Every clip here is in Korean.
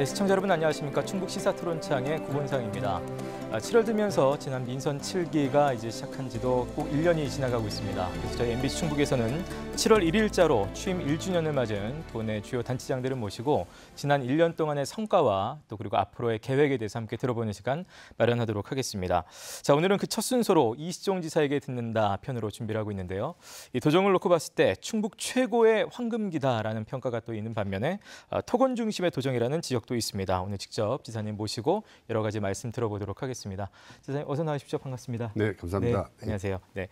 네, 시청자 여러분 안녕하십니까. 충북 시사토론창의 구본상입니다. 7월 들면서 지난 민선 7기가 이제 시작한 지도 꼭 1년이 지나가고 있습니다. 그래서 저희 MBC 충북에서는 7월 1일자로 취임 1주년을 맞은 도내 주요 단체장들을 모시고 지난 1년 동안의 성과와 또 그리고 앞으로의 계획에 대해서 함께 들어보는 시간 마련하도록 하겠습니다. 자, 오늘은 그 첫 순서로 이시종 지사에게 듣는다 편으로 준비를 하고 있는데요. 이 도정을 놓고 봤을 때 충북 최고의 황금기다라는 평가가 또 있는 반면에 토건 중심의 도정이라는 지적도 있습니다. 오늘 직접 지사님 모시고 여러 가지 말씀 들어보도록 하겠습니다. 지사님 어서 나와주십시오. 반갑습니다. 네, 감사합니다. 네, 안녕하세요. 네.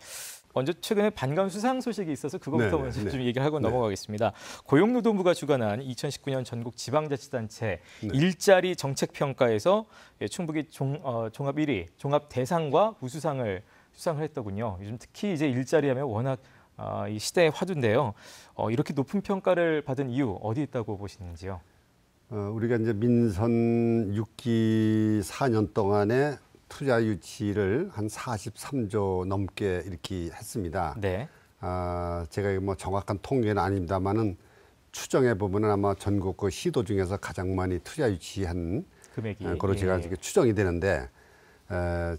먼저 최근에 반가운 수상 소식이 있어서 그것부터 먼저 좀 얘기를 하고 넘어가겠습니다. 고용노동부가 주관한 2019년 전국 지방자치단체 일자리 정책평가에서 충북이 종합 1위, 종합 대상과 우수상을 수상을 했더군요. 요즘 특히 이제 일자리 하면 워낙 이 시대의 화두인데요. 이렇게 높은 평가를 받은 이유 어디 있다고 보시는지요? 우리가 이제 민선 6기 4년 동안에 투자 유치를 한 43조 넘게 이렇게 했습니다. 네. 제가 뭐 정확한 통계는 아닙니다만은 추정해 보면은 아마 전국 그 시도 중에서 가장 많이 투자 유치한 금액이 그로 제가 추정이 되는데,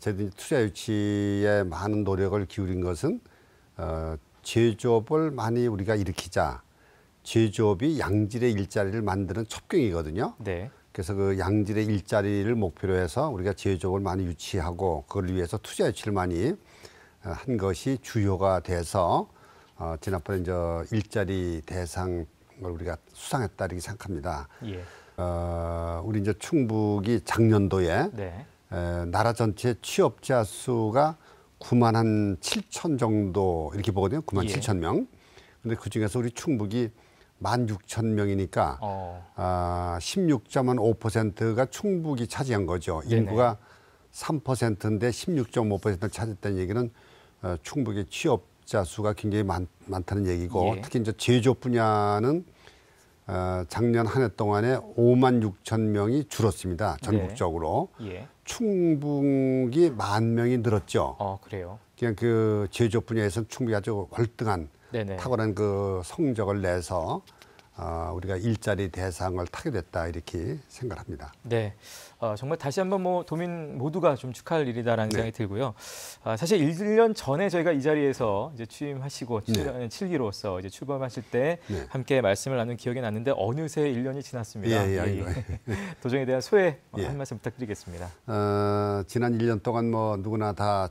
저희들이 투자 유치에 많은 노력을 기울인 것은 제조업을 많이 우리가 일으키자. 제조업이 양질의 일자리를 만드는 첩경이거든요. 네. 그래서 그 양질의 일자리를 목표로 해서 우리가 제조업을 많이 유치하고 그걸 위해서 투자 유치를 많이 한 것이 주요가 돼서 지난번에 이제 일자리 대상을 우리가 수상했다 이렇게 생각합니다. 예. 우리 이제 충북이 작년도에 네. 나라 전체 취업자 수가 9만 한 7천 정도 이렇게 보거든요. 9만 7천 명. 근데 그 중에서 우리 충북이 16,000명이니까 16.5%가 충북이 차지한 거죠. 네네. 인구가 3%인데 16.5%를 차지했다는 얘기는 충북의 취업자 수가 굉장히 많다는 얘기고, 특히 이제 제조업 분야는 작년 한 해 동안에 5만 6천 명이 줄었습니다. 전국적으로. 예. 충북이 10,000명이 늘었죠. 그래요. 그냥 그 제조업 분야에서는 충북이 아주 월등한 네네. 탁월한 그 성적을 내서 우리가 일자리 대상을 타게 됐다 이렇게 생각합니다. 네, 정말 다시 한번 뭐 도민 모두가 좀 축하할 일이다라는 생각이 들고요. 사실 1년 전에 저희가 이 자리에서 이제 취임하시고 7기로서 이제 출범하실 때 함께 말씀을 나눈 기억이 났는데 어느새 1년이 지났습니다. 도정에 대한 소회 한 말씀 부탁드리겠습니다. 지난 1년 동안 뭐 누구나 다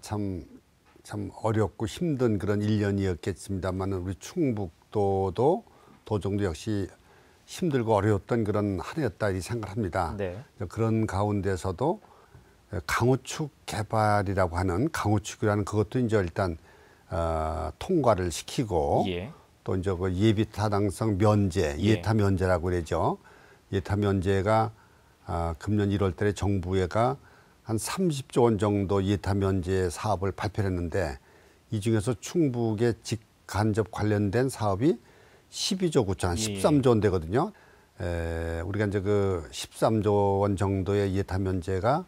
참 어렵고 힘든 그런 1년이었겠습니다만 우리 충북도도 도정도 역시 힘들고 어려웠던 그런 한 해였다 이 생각합니다. 네. 그런 가운데서도 강우축 개발이라고 하는 강우축이라는 그것도 이제 일단 통과를 시키고 또 이제 그 예비 타당성 면제, 예타 면제라고 그러죠. 예타 면제가 금년 1월달에 정부가 한 30조 원 정도 예타 면제 사업을 발표했는데 이 중에서 충북의 직간접 관련된 사업이 12조 9천, 13조 원 되거든요. 우리가 이제 그 13조 원 정도의 예타 면제가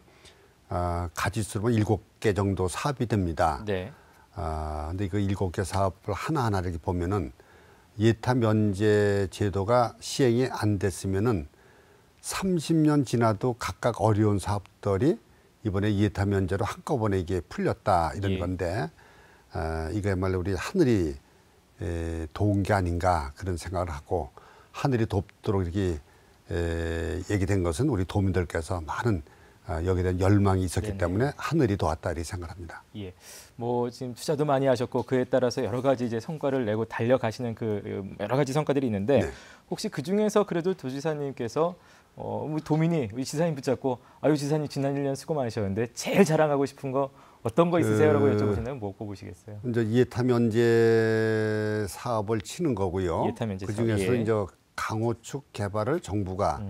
가지수로 7개 정도 사업이 됩니다. 네. 근데 그 7개 사업을 하나하나 이렇게 보면은 예타 면제 제도가 시행이 안 됐으면은 30년 지나도 각각 어려운 사업들이 이번에 예타 면제로 한꺼번에 이게 풀렸다 이런 건데 이거야말로 우리 하늘이 도운 게 아닌가 그런 생각을 하고, 하늘이 돕도록 이렇게 얘기된 것은 우리 도민들께서 많은 여기에 대한 열망이 있었기 때문에 하늘이 도왔다 이렇게 생각합니다. 예. 뭐 지금 투자도 많이 하셨고 그에 따라서 여러 가지 이제 성과를 내고 달려가시는 그 여러 가지 성과들이 있는데 혹시 그 중에서 그래도 도지사님께서 우리 도민이 우리 지사님 붙잡고 아유 지사님 지난 1년 수고 많으셨는데 제일 자랑하고 싶은 거 어떤 거 있으세요라고 여쭤보신다면 뭐 꼽으시겠어요? 이제 예타 면제 사업을 치는 거고요. 예타 면제 그 중에서 이제 강우축 개발을 정부가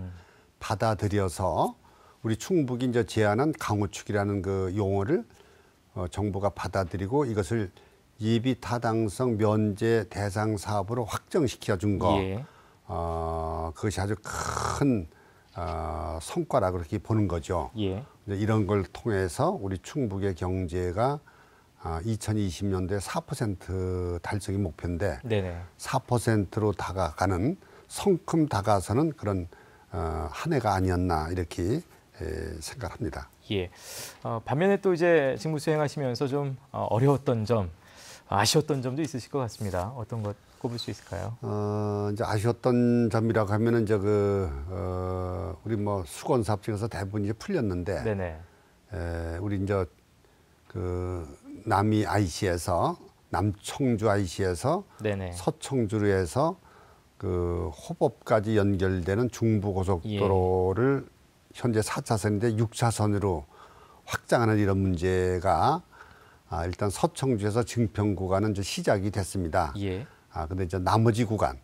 받아들여서 우리 충북이 이제 제안한 강우축이라는 그 용어를 정부가 받아들이고 이것을 예비 타당성 면제 대상 사업으로 확정시켜 준 거. 그것이 아주 큰 성과라고 그렇게 보는 거죠. 이제 이런 걸 통해서 우리 충북의 경제가 2020년도에 4% 달성이 목표인데 4%로 다가가는 성큼 다가서는 그런 한 해가 아니었나 이렇게 생각합니다. 예. 반면에 또 이제 직무 수행하시면서 좀 어려웠던 점, 아쉬웠던 점도 있으실 것 같습니다. 어떤 것 꼽을 수 있을까요? 이제 아쉬웠던 점이라고 하면은 이제 우리 뭐 수건 사업 중에서 대부분 이제 풀렸는데, 네네. 우리 이제 남이 IC에서 남청주 IC에서 네네. 서청주로 해서 호법까지 연결되는 중부고속도로를 현재 4차선인데 6차선으로 확장하는 이런 문제가 일단 서청주에서 증평 구간은 이제 시작이 됐습니다. 예. 근데 이제 나머지 구간,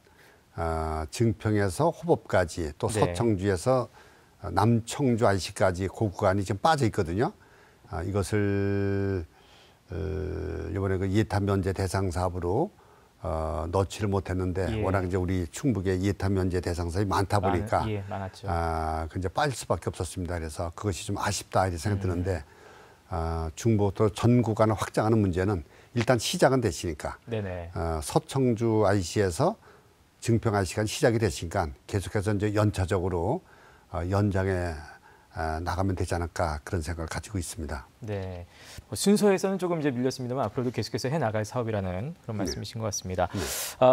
증평에서 호법까지 또 네. 서청주에서 남청주 IC까지 그 구간이 지금 빠져 있거든요. 이것을 이번에 그 예타 면제 대상 사업으로 넣지를 못했는데, 예. 워낙 이제 우리 충북에 예타 면제 대상 사업이 많다 보니까 많았죠. 그 이제 빠질 수밖에 없었습니다. 그래서 그것이 좀 아쉽다 이렇게 생각 드는데, 중부고속도로 전 구간을 확장하는 문제는 일단 시작은 됐으니까, 네네. 서청주 IC에서 증평 IC가 시작이 됐으니까 계속해서 이제 연차적으로 연장해 나가면 되지 않을까 그런 생각을 가지고 있습니다. 네, 순서에서는 조금 이제 밀렸습니다만 앞으로도 계속해서 해 나갈 사업이라는 그런 말씀이신 것 같습니다.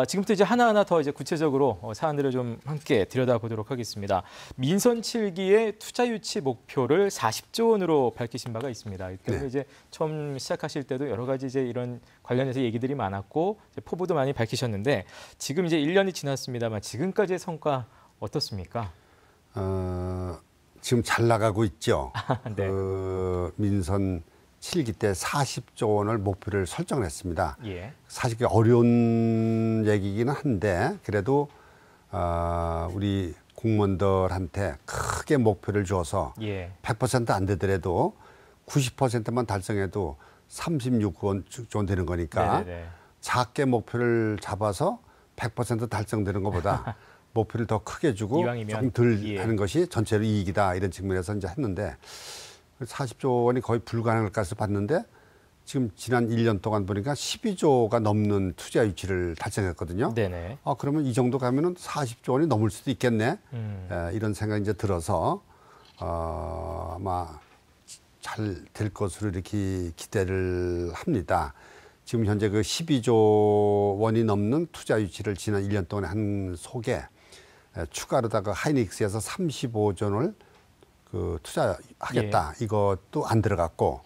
지금부터 이제 하나하나 더 이제 구체적으로 사안들을 좀 함께 들여다보도록 하겠습니다. 민선 7기의 투자 유치 목표를 40조 원으로 밝히신 바가 있습니다. 이 때문에 이제 처음 시작하실 때도 여러 가지 이제 이런 관련해서 얘기들이 많았고 이제 포부도 많이 밝히셨는데, 지금 이제 1년이 지났습니다만 지금까지의 성과 어떻습니까? 지금 잘 나가고 있죠. 네. 민선 7기 때 40조 원을 목표를 설정했습니다. 예. 사실 어려운 얘기이긴 한데, 그래도 우리 공무원들한테 크게 목표를 줘서 100% 안 되더라도 90%만 달성해도 36조 원 되는 거니까, 네네네. 작게 목표를 잡아서 100% 달성되는 것보다 목표를 더 크게 주고 이왕이면, 조금 덜 하는 것이 전체로 이익이다, 이런 측면에서 이제 했는데, 40조 원이 거의 불가능할 것을 봤는데, 지금 지난 1년 동안 보니까 12조가 넘는 투자 유치를 달성했거든요. 네네. 그러면 이 정도 가면은 40조 원이 넘을 수도 있겠네. 이런 생각이 이제 들어서 아마 잘 될 것으로 이렇게 기대를 합니다. 지금 현재 그 12조 원이 넘는 투자 유치를 지난 1년 동안에 한 속에 추가로다가 하이닉스에서 35조 원을 투자하겠다. 이것도 안 들어갔고,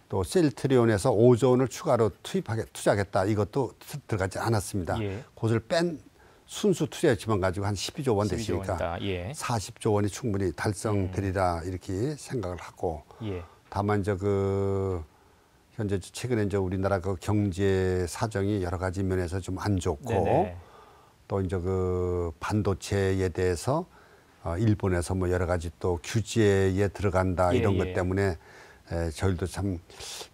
또 셀트리온에서 5조 원을 추가로 투자하겠다. 이것도 들어가지 않았습니다. 그것을 뺀 순수 투자 유치만 가지고 한 12조 원 됐으니까 40조 원이 충분히 달성되리라 이렇게 생각을 하고, 다만 이제 현재 최근에 이제 우리나라 경제 사정이 여러 가지 면에서 좀 안 좋고, 또 이제 반도체에 대해서 일본에서 뭐 여러 가지 또 규제에 들어간다, 이런 것 때문에 저희도 참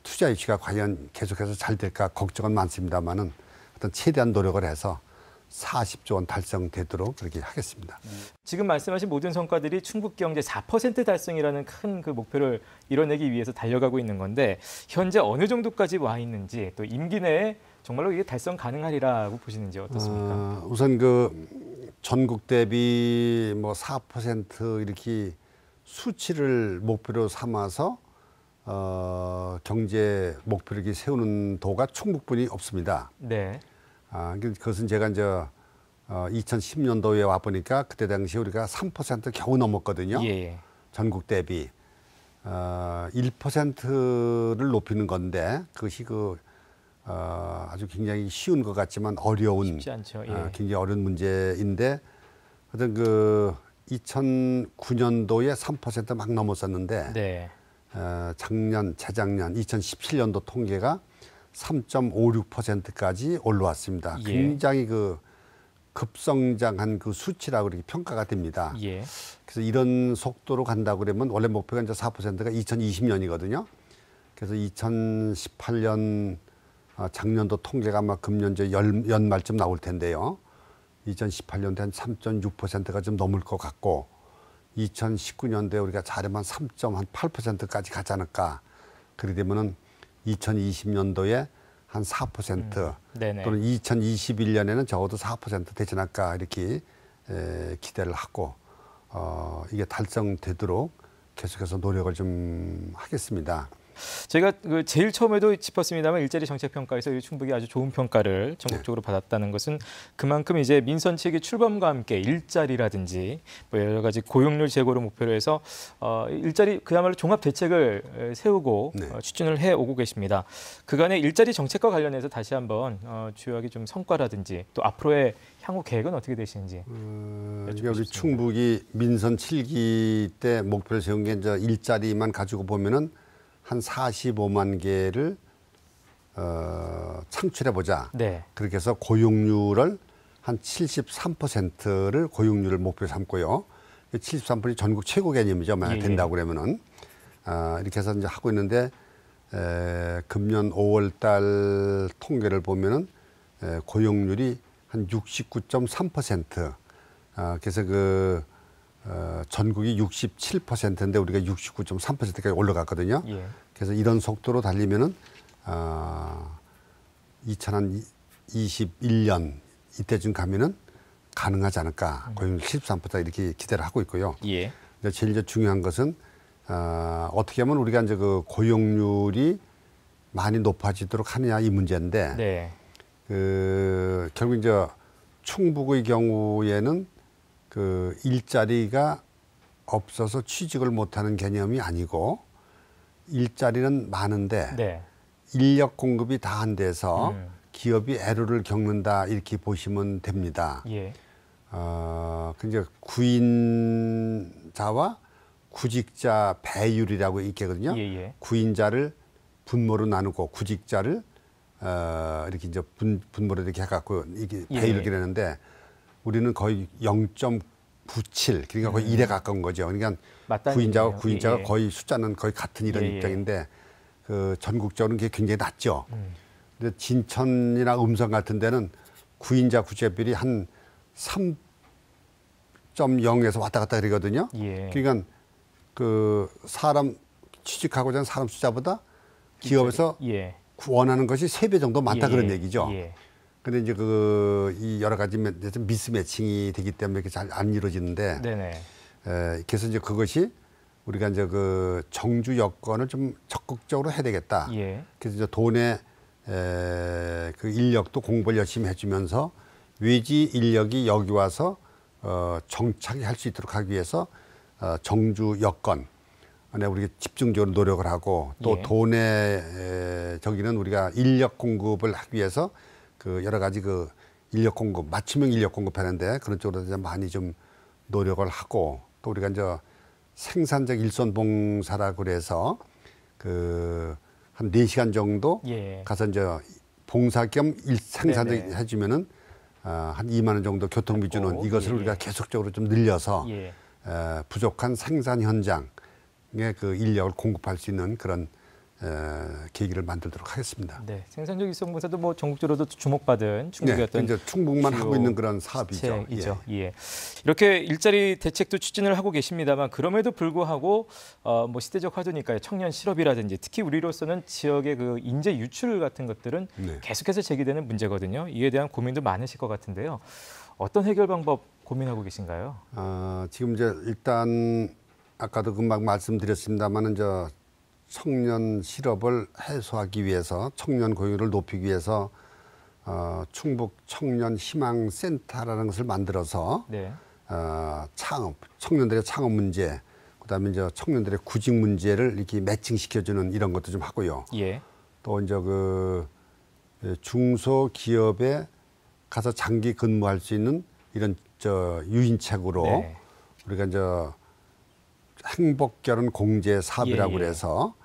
투자 유치가 과연 계속해서 잘 될까 걱정은 많습니다만은, 어떤 최대한 노력을 해서 40조 원 달성되도록 그렇게 하겠습니다. 지금 말씀하신 모든 성과들이 충북 경제 4% 달성이라는 큰 목표를 이뤄내기 위해서 달려가고 있는 건데, 현재 어느 정도까지 와 있는지, 또 임기 내에 정말로 이게 달성 가능하리라고 보시는지 어떻습니까? 우선 전국 대비 뭐 4% 이렇게 수치를 목표로 삼아서 경제 목표를 이렇게 세우는 도가 충북뿐이 없습니다. 네. 그것은 제가 이제 2010년도에 와 보니까 그때 당시 우리가 3% 겨우 넘었거든요. 전국 대비 1%를 높이는 건데, 그것이 아주 굉장히 쉬운 것 같지만 어려운, 쉽지 않죠. 굉장히 어려운 문제인데, 어떤 2009년도에 3% 막 넘었었는데, 재작년 2017년도 통계가 3.56%까지 올라왔습니다. 굉장히 급성장한 수치라고 이렇게 평가가 됩니다. 그래서 이런 속도로 간다고 그러면, 원래 목표가 이제 4%가 2020년이거든요. 그래서 2018년 작년도 통계가 아마 금년 연말쯤 나올 텐데요. 2018년도에 한 3.6%가 좀 넘을 것 같고, 2019년도에 우리가 잘하면 3.8%까지 가지 않을까. 그렇게 되면은 2020년도에 한 4% 또는 2021년에는 적어도 4% 되지 않을까, 이렇게 기대를 하고, 이게 달성되도록 계속해서 노력을 좀 하겠습니다. 제가 제일 처음에도 짚었습니다만 일자리 정책 평가에서 충북이 아주 좋은 평가를 전국적으로 받았다는 것은 그만큼 이제 민선 측의 출범과 함께 일자리라든지 뭐 여러 가지 고용률 제고를 목표로 해서 일자리 그야말로 종합 대책을 세우고 추진을 해 오고 계십니다. 그간의 일자리 정책과 관련해서 다시 한번 주요하게 좀 성과라든지 또 앞으로의 향후 계획은 어떻게 되시는지. 이게 우리 충북이 민선 7기 때 목표를 세운 게 이제 일자리만 가지고 보면은 한 45만 개를 창출해 보자. 네. 그렇게 해서 고용률을 한 73%를 고용률을 목표로 삼고요. 73%이 전국 최고 개념이죠. 만약 된다고 그러면은 이렇게 해서 이제 하고 있는데 금년 5월 달 통계를 보면은 고용률이 한 69.3%. 그래서 전국이 67%인데 우리가 69.3%까지 올라갔거든요. 그래서 이런 속도로 달리면은 2021년 이때쯤 가면은 가능하지 않을까. 고용률 73% 이렇게 기대를 하고 있고요. 제일 이제 중요한 것은 어떻게 하면 우리가 이제 그 고용률이 많이 높아지도록 하느냐 이 문제인데 결국 이제 충북의 경우에는 그 일자리가 없어서 취직을 못하는 개념이 아니고 일자리는 많은데 인력 공급이 다 안 돼서 기업이 애로를 겪는다 이렇게 보시면 됩니다. 이제 구인자와 구직자 배율이라고 있거든요. 구인자를 분모로 나누고 구직자를 이렇게 이제 분모로 이렇게 해갖고 이게 배율을 기르는데 우리는 거의 0.97 그러니까 거의 1에 가까운 거죠. 그러니까 구인자가 거의 숫자는 거의 같은 이런 입장인데 그 전국적으로는 그게 굉장히 낮죠. 근데 진천이나 음성 같은 데는 구인자 구직자율이 한 3.0에서 왔다 갔다 그러거든요. 그러니까 그 사람 취직하고자 하는 사람 숫자보다 기업에서 원하는 것이 3배 정도 많다 그런 얘기죠. 근데 이제 이 여러 가지 미스매칭이 되기 때문에 이렇게 잘 안 이루어지는데, 그래서 이제 그것이 우리가 이제 그 정주 여건을 좀 적극적으로 해야 되겠다. 그래서 이제 도내 그 인력도 공부를 열심히 해주면서 외지 인력이 여기 와서 정착이 할 수 있도록 하기 위해서 정주 여건 안에 우리가 집중적으로 노력을 하고 또 도내 저기는 우리가 인력 공급을 하기 위해서 그 여러 가지 그 인력 공급, 맞춤형 인력 공급하는데 그런 쪽으로 이제 많이 좀 노력을 하고 또 우리가 이제 생산적 일손 봉사라고 그래서 그 한 4시간 정도 가서 이제 봉사 겸 생산적 해주면은 한 2만 원 정도 교통비 주는 이것을 우리가 계속적으로 좀 늘려서 부족한 생산 현장에 그 인력을 공급할 수 있는 그런 계기를 만들도록 하겠습니다. 생산적 일손 봉사도 뭐 전국적으로도 주목받은 충북의 어떤 이제 충북만 하고 있는 그런 사업이죠. 이렇게 일자리 대책도 추진을 하고 계십니다만 그럼에도 불구하고 뭐 시대적 화두니까요. 청년 실업이라든지 특히 우리로서는 지역의 그 인재 유출 같은 것들은 계속해서 제기되는 문제거든요. 이에 대한 고민도 많으실 것 같은데요. 어떤 해결 방법 고민하고 계신가요? 지금 이제 일단 아까도 금방 말씀드렸습니다만은 청년 실업을 해소하기 위해서 청년 고용률을 높이기 위해서 충북 청년 희망센터라는 것을 만들어서 창업, 청년들의 창업 문제, 그다음에 이제 청년들의 구직 문제를 이렇게 매칭시켜주는 이런 것도 좀 하고요. 또 이제 그 중소기업에 가서 장기 근무할 수 있는 이런 유인책으로 우리가 이제 행복결혼 공제 사업이라고 그래서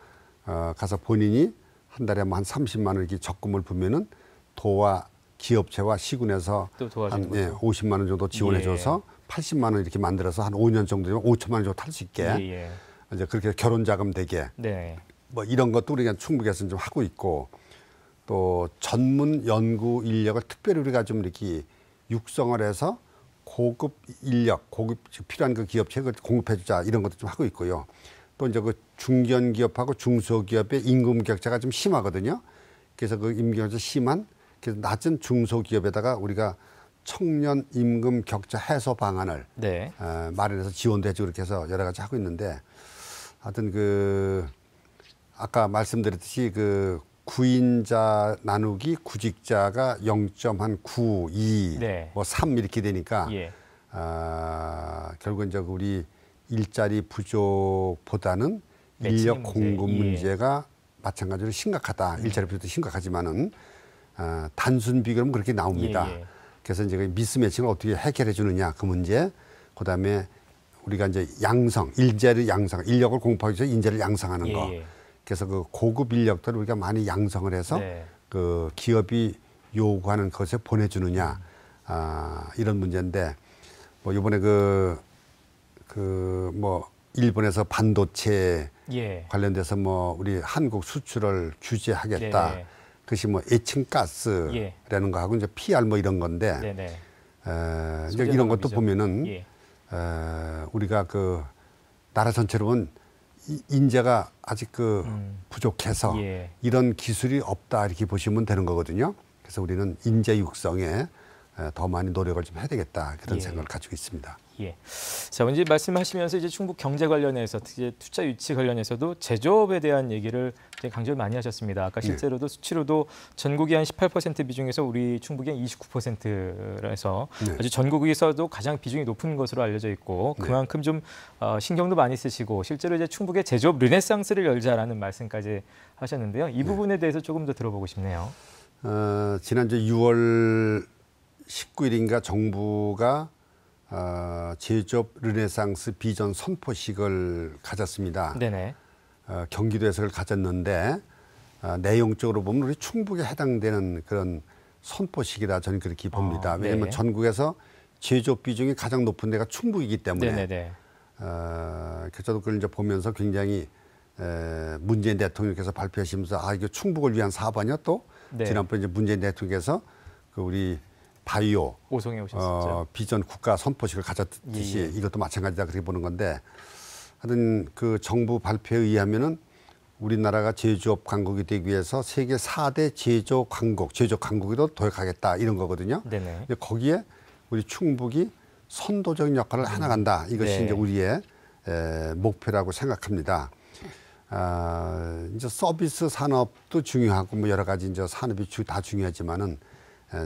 가서 본인이 한 달에 한 30만 원 이렇게 적금을 부면은 도와 기업체와 시군에서 한 50만 원 정도 지원해줘서 80만 원 이렇게 만들어서 한 5년 정도 되면 5천만 원 정도 탈 수 있게 이제 그렇게 결혼 자금 되게 뭐 이런 것도 우리가 충북에서는 좀 하고 있고 또 전문 연구 인력을 특별히 우리가 좀 이렇게 육성을 해서 고급 인력, 고급 필요한 그 기업체에 공급해주자 이런 것도 좀 하고 있고요. 또 이제 그 중견기업하고 중소기업의 임금 격차가 좀 심하거든요. 그래서 그 임금 격차 심한 그래서 낮은 중소기업에다가 우리가 청년 임금 격차 해소 방안을 네. 마련해서 지원도 해주고 그렇게 해서 여러 가지 하고 있는데 하여튼 그 아까 말씀드렸듯이 그 구인자 나누기 구직자가 0.92, 네. 뭐 3 이렇게 되니까 예. 결국 이제 우리 일자리 부족보다는 매칭 인력 문제. 공급 예. 문제가 마찬가지로 심각하다. 일자리 부족도 심각하지만은 단순 비교는 그렇게 나옵니다. 예, 예. 그래서 이제 그 미스매칭을 어떻게 해결해 주느냐 그 문제. 그다음에 우리가 이제 양성, 일자리 양성, 인력을 공급하기 위해서 인재를 양성하는 거. 예. 그래서 그 고급 인력들을 우리가 많이 양성을 해서 네. 그 기업이 요구하는 것에 보내주느냐 이런 문제인데 뭐 이번에 그 뭐 일본에서 반도체 예. 관련돼서 뭐 우리 한국 수출을 규제하겠다. 네네. 그것이 뭐 에칭가스라는 거하고 이제 PR 뭐 이런 건데 네네. 이제 이런 것도 보면은 예. 우리가 그 나라 전체로 보면 인재가 아직 그 부족해서 예. 이런 기술이 없다 이렇게 보시면 되는 거거든요. 그래서 우리는 인재 육성에 더 많이 노력을 좀 해야 되겠다 그런 예. 생각을 가지고 있습니다. 예. 자, 이제 말씀하시면서 이제 충북 경제 관련해서 특히 투자 유치 관련해서도 제조업에 대한 얘기를 이제 강조를 많이 하셨습니다. 아까 실제로도 수치로도 전국이 한 18% 비중에서 우리 충북이 한 29%라서 아주 전국에서도 가장 비중이 높은 것으로 알려져 있고 그만큼 좀 신경도 많이 쓰시고 실제로 이제 충북의 제조업 르네상스를 열자라는 말씀까지 하셨는데요. 이 부분에 대해서 조금 더 들어보고 싶네요. 지난주 6월 19일인가 정부가 제조업 르네상스 비전 선포식을 가졌습니다. 네네. 경기도에서 그걸 가졌는데 내용적으로 보면 우리 충북에 해당되는 그런 선포식이라 저는 그렇게 봅니다. 왜냐하면 네. 전국에서 제조업 비중이 가장 높은 데가 충북이기 때문에 네네네. 그래서 저도 그걸 이제 보면서 굉장히 문재인 대통령께서 발표하시면서 이거 충북을 위한 사업이냐 또 네. 지난번에 이제 문재인 대통령께서 그 우리 바이오 오송에 오셨었죠. 비전 국가 선포식을 가졌듯이 예. 이것도 마찬가지다 그렇게 보는 건데 하여튼 그 정부 발표에 의하면은 우리나라가 제조업 강국이 되기 위해서 세계 4대 제조업 강국으로 도약하겠다 이런 거거든요. 네네. 근데 거기에 우리 충북이 선도적인 역할을 해나간다. 이것이 네. 이제 우리의 목표라고 생각합니다. 이제 서비스 산업도 중요하고 뭐 여러 가지 이제 산업이 다 중요하지만은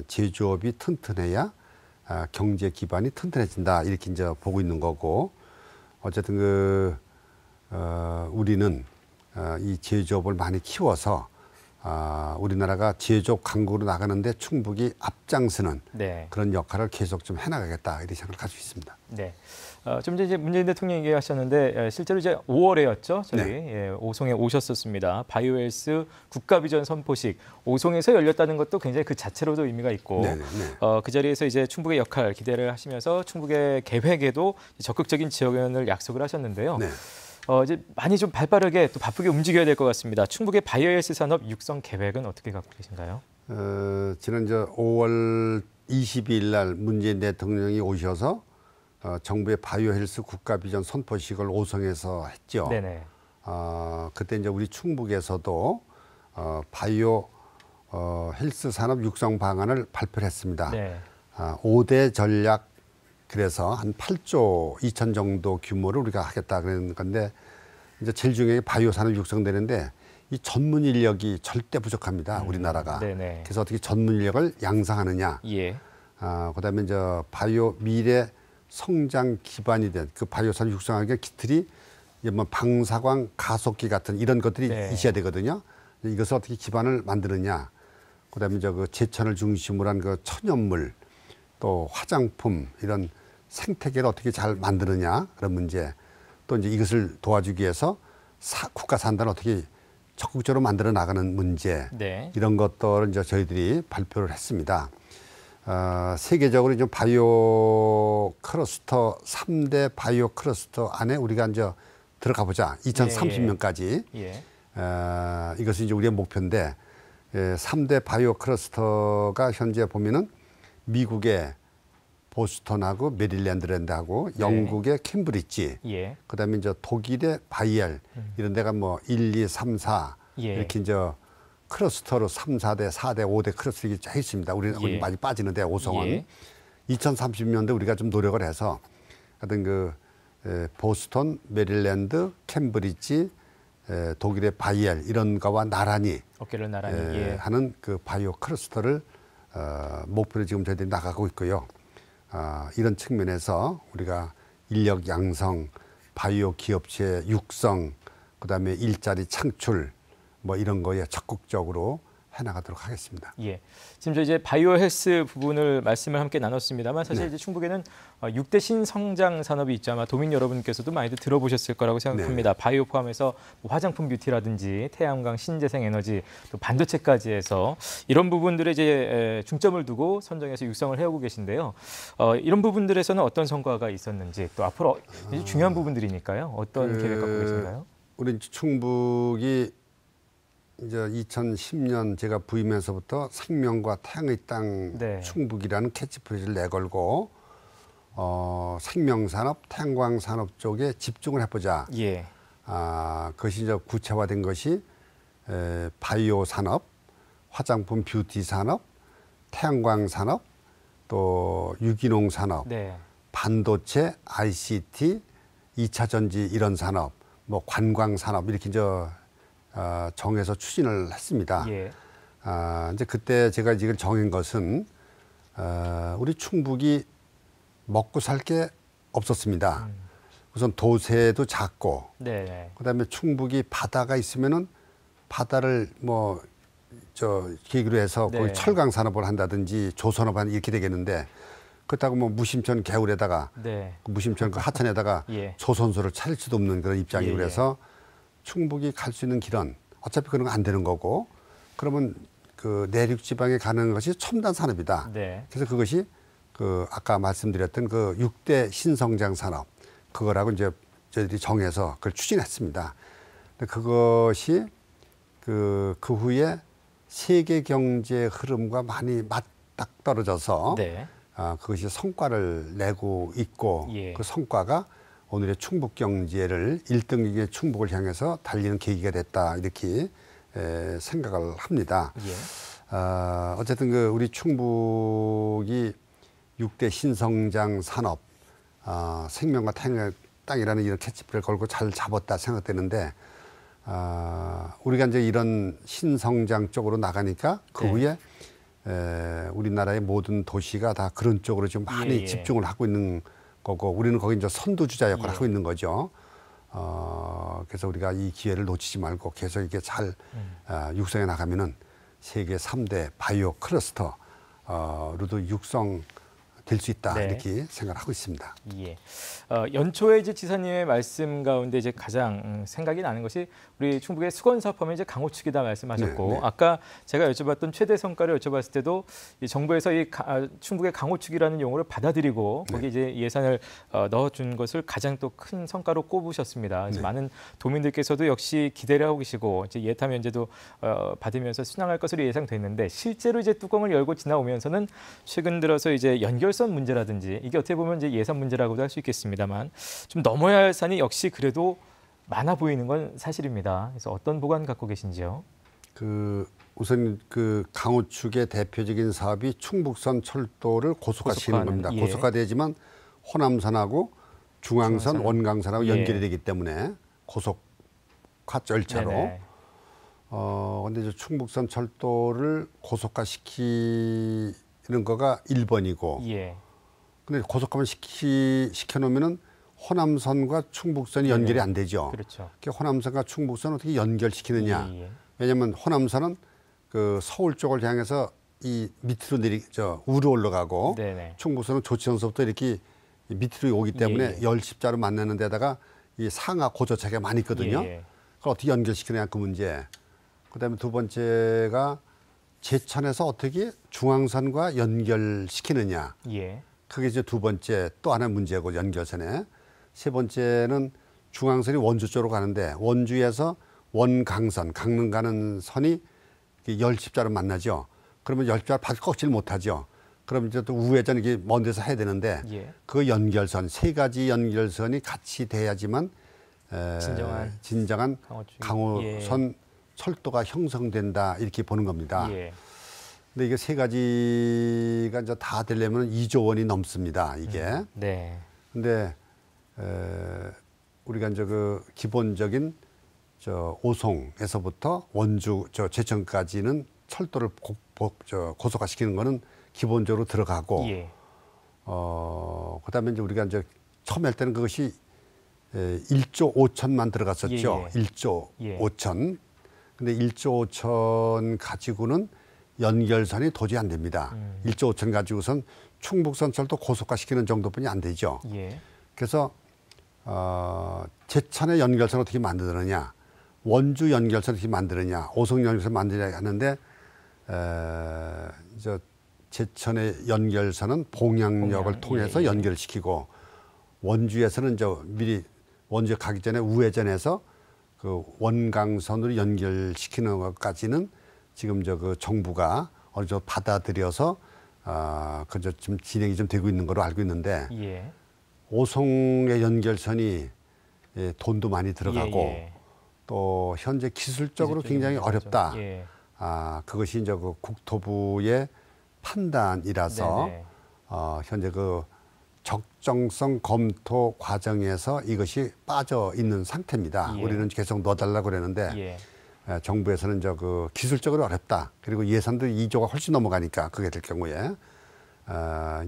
제조업이 튼튼해야 경제 기반이 튼튼해진다 이렇게 이제 보고 있는 거고 어쨌든 우리는 이 제조업을 많이 키워서 우리나라가 제조업 강국으로 나가는데 충북이 앞장서는 네. 그런 역할을 계속 좀 해나가겠다 이런 생각을 가지고 있습니다. 네. 좀 전에 이제 문재인 대통령 얘기하셨는데 실제로 이제 5월에였죠. 저희 네. 오송에 오셨었습니다. 바이오헬스 국가비전 선포식 오송에서 열렸다는 것도 굉장히 그 자체로도 의미가 있고 그 자리에서 이제 충북의 역할 기대를 하시면서 충북의 계획에도 적극적인 지원을 약속을 하셨는데요. 네. 이제 많이 좀 발빠르게 또 바쁘게 움직여야 될 것 같습니다. 충북의 바이오헬스 산업 육성 계획은 어떻게 갖고 계신가요? 지난 5월 22일 날 문재인 대통령이 오셔서 정부의 바이오헬스 국가비전 선포식을 오송에서 했죠. 네네. 그때 이제 우리 충북에서도 바이오 헬스 산업 육성 방안을 발표를 했습니다. 네. 5대 전략 그래서 한 8조 2천 정도 규모를 우리가 하겠다 그런 건데 이제 제일 중요한 게 바이오 산업 육성되는데 이 전문 인력이 절대 부족합니다. 우리나라가. 네네. 그래서 어떻게 전문 인력을 양성하느냐. 예. 그다음에 이제 바이오 미래 성장 기반이 된 그 바이오 산업 육성하기 기틀이 뭐 방사광 가속기 같은 이런 것들이 네. 있어야 되거든요. 이것을 어떻게 기반을 만드느냐. 그다음에 이제 그 제천을 중심으로 한 그 천연물 또 화장품 이런 생태계를 어떻게 잘 만드느냐 그런 문제. 또 이제 이것을 도와주기 위해서 국가 산단을 어떻게 적극적으로 만들어 나가는 문제. 네. 이런 것들을 이제 저희들이 발표를 했습니다. 세계적으로 이제 바이오 클러스터 3대 바이오 클러스터 안에 우리가 이제 들어가 보자. 2030년까지. 예. 이것이 이제 우리의 목표인데 3대 바이오 클러스터가 현재 보면은 미국의 보스턴하고 메릴랜드랜드하고 영국의 캠브리지, 예. 그다음에 이제 독일의 바이엘 이런 데가 뭐 1, 2, 3, 4 예. 이렇게 이제 클러스터로 3, 4대, 4대, 5대 클러스터가 쫙 있습니다. 우리 예. 많이 빠지는데 오송은. 예. 2030년대 우리가 좀 노력을 해서 하여튼 그 보스턴, 메릴랜드, 캠브리지, 독일의 바이엘 이런 거와 나란히 어깨를 나란히 하는 그 바이오 클러스터를 목표로 지금 저희들이 나가고 있고요. 이런 측면에서 우리가 인력 양성, 바이오 기업체 육성, 그다음에 일자리 창출 뭐 이런 거에 적극적으로 해나가도록 하겠습니다. 예. 지금 저 이제 바이오 헬스 부분을 말씀을 함께 나눴습니다만 사실 이제 충북에는 6대 신성장 산업이 있죠. 아마 도민 여러분께서도 많이들 들어보셨을 거라고 생각합니다. 바이오 포함해서 뭐 화장품 뷰티라든지 태양광, 신재생 에너지, 또 반도체까지 해서 이런 부분들에 이제 중점을 두고 선정해서 육성을 해오고 계신데요. 이런 부분들에서는 어떤 성과가 있었는지 또 앞으로 중요한 부분들이니까요. 어떤 계획 갖고 계신가요? 우리 충북이 이제 2010년 제가 부임해서부터 생명과 태양의 땅 충북이라는 캐치프레이즈를 내걸고 생명산업, 태양광산업 쪽에 집중을 해보자. 그것이 이제 구체화된 것이 바이오 산업, 화장품 뷰티 산업, 태양광 산업, 또 유기농 산업, 반도체, ICT, 2차 전지 이런 산업, 뭐 관광 산업 이렇게 이제 정해서 추진을 했습니다. 이제 그때 제가 이걸 정한 것은 우리 충북이 먹고 살 게 없었습니다. 우선 도세도 작고, 그다음에 충북이 바다가 있으면은 바다를 뭐 계기로 해서 거기 철강 산업을 한다든지 조선업 이렇게 되겠는데 그렇다고 뭐 무심천 개울에다가 무심천 그 하천에다가 조선소를 차릴 수도 없는 그런 입장이고 그래서. 충북이 갈 수 있는 길은 어차피 그런 거 안 되는 거고 그러면 그 내륙 지방에 가는 것이 첨단 산업이다. 그래서 그것이 그 아까 말씀드렸던 그 6대 신성장 산업 그거라고 이제 저희들이 정해서 그걸 추진했습니다. 근데 그것이 그 후에 세계 경제 흐름과 많이 맞딱 떨어져서 그것이 성과를 내고 있고 그 성과가 오늘의 충북 경제를 1등국의 충북을 향해서 달리는 계기가 됐다 이렇게 생각을 합니다. 어쨌든 그 우리 충북이 6대 신성장 산업, 생명과 태양의 땅이라는 이런 캐치프레이즈를 걸고 잘 잡았다 생각되는데 우리가 이제 이런 신성장 쪽으로 나가니까 그 후에 우리나라의 모든 도시가 다 그런 쪽으로 좀 많이 집중을 하고 있는 거고 우리는 거기 이제 선두주자 역할을 하고 있는 거죠. 그래서 우리가 이 기회를 놓치지 말고 계속 이게 잘 육성해 나가면은 세계 3대 바이오 클러스터로도 육성 될 수 있다 이렇게 생각하고 있습니다. 연초에 이제 지사님의 말씀 가운데 이제 가장 생각이 나는 것이 우리 충북의 수건 사업하면 이제 강호축이다 말씀하셨고 아까 제가 여쭤봤던 최대 성과를 여쭤봤을 때도 이 정부에서 이 충북의 강호축이라는 용어를 받아들이고 거기 이제 예산을 넣어준 것을 가장 또 큰 성과로 꼽으셨습니다. 그래서 많은 도민들께서도 역시 기대를 하고 계시고 이제 예타 면제도 받으면서 순항할 것으로 예상됐는데 실제로 이제 뚜껑을 열고 지나오면서는 최근 들어서 이제 연결 문제라든지 이게 어떻게 보면 이제 예산 문제라고도 할 수 있겠습니다만 좀 넘어야 할 산이 역시 그래도 많아 보이는 건 사실입니다. 그래서 어떤 보관 갖고 계신지요? 우선 그 강호축의 대표적인 사업이 충북선 철도를 고속화시키는 겁니다. 고속화되지만 호남선하고 중앙선, 원광선하고 연결이 되기 때문에 고속화 절차로. 근데 이제 충북선 철도를 고속화시키는 거가 1번이고. 근데 고속화만 시켜놓으면은 호남선과 충북선이 연결이 안 되죠. 호남선과 충북선 어떻게 연결시키느냐. 왜냐하면 호남선은 그 서울 쪽을 향해서 이 밑으로 우로 올라가고 충북선은 조치원서부터 이렇게 밑으로 오기 때문에 열십자로 만나는 데다가 이 상하 고저차가 많이 있거든요. 그걸 어떻게 연결시키느냐 그 문제. 그다음에 두 번째가 제천에서 어떻게 중앙선과 연결시키느냐. 그게 이제 두 번째 또 하나의 문제고 연결선에. 세 번째는 중앙선이 원주 쪽으로 가는데 원주에서 원강선, 강릉 가는 선이 열십자로 만나죠. 그러면 열십자를 받을 꺾질 못하죠. 그럼 이제 또 우회전 이게 먼 데서 해야 되는데 그 연결선 세 가지 연결선이 같이 돼야지만 진정한 강호선 철도가 형성된다 이렇게 보는 겁니다. 근데 이게 세 가지가 이제 다 되려면 2조 원이 넘습니다. 이게. 네. 근데 우리가 이제 그 기본적인 저 오송에서부터 원주 저 제천까지는 철도를 고속화시키는 거는 기본적으로 들어가고, 예. 그다음에 이제 우리가 이제 처음 할 때는 그것이 1조 5천만 들어갔었죠. 예. 1조 예. 5천. 근데 1조 5천 가지고는 연결선이 도저히 안 됩니다. 1조 5천 가지고선 충북선 철도 고속화시키는 정도뿐이 안 되죠. 예. 그래서 제천의 연결선 어떻게 만드느냐, 원주 연결선 어떻게 만드느냐, 오송 연결선 만드냐 하는데 이제 제천의 연결선은 봉양역을 통해서 예. 연결시키고, 원주에서는 이제 미리 원주에 가기 전에 우회전해서 그 원강선으로 연결시키는 것까지는 지금 그 정부가 어느 정도 받아들여서 그저 좀 진행이 좀 되고 있는 걸로 알고 있는데, 예. 오송의 연결선이 돈도 많이 들어가고 예. 또 현재 기술적으로 굉장히 어렵다. 예. 그것이 이제 그 국토부의 판단이라서 네네. 현재 그 적정성 검토 과정에서 이것이 빠져 있는 상태입니다. 예. 우리는 계속 넣어달라고 그러는데 정부에서는 이제 그 기술적으로 어렵다. 그리고 예산도 2조가 훨씬 넘어가니까 그게 될 경우에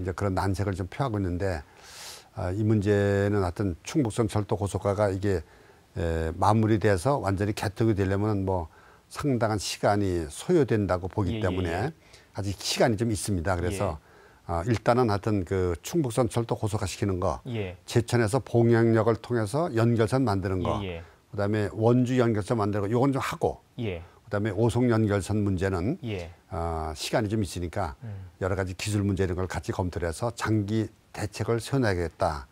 이제 그런 난색을 좀 표하고 있는데, 이 문제는 하여튼 충북선 철도 고속화가 이게 마무리돼서 완전히 개통이 되려면 뭐 상당한 시간이 소요된다고 보기 때문에 아직 시간이 좀 있습니다. 그래서 일단은 하여튼 그 충북선 철도 고속화 시키는 거, 제천에서 봉양역을 통해서 연결선 만드는 거, 그다음에 원주 연결선 만드는 거, 요건 좀 하고, 그다음에 오송 연결선 문제는 시간이 좀 있으니까 여러 가지 기술 문제 이런 걸 같이 검토를 해서 장기 대책을 세워야겠다.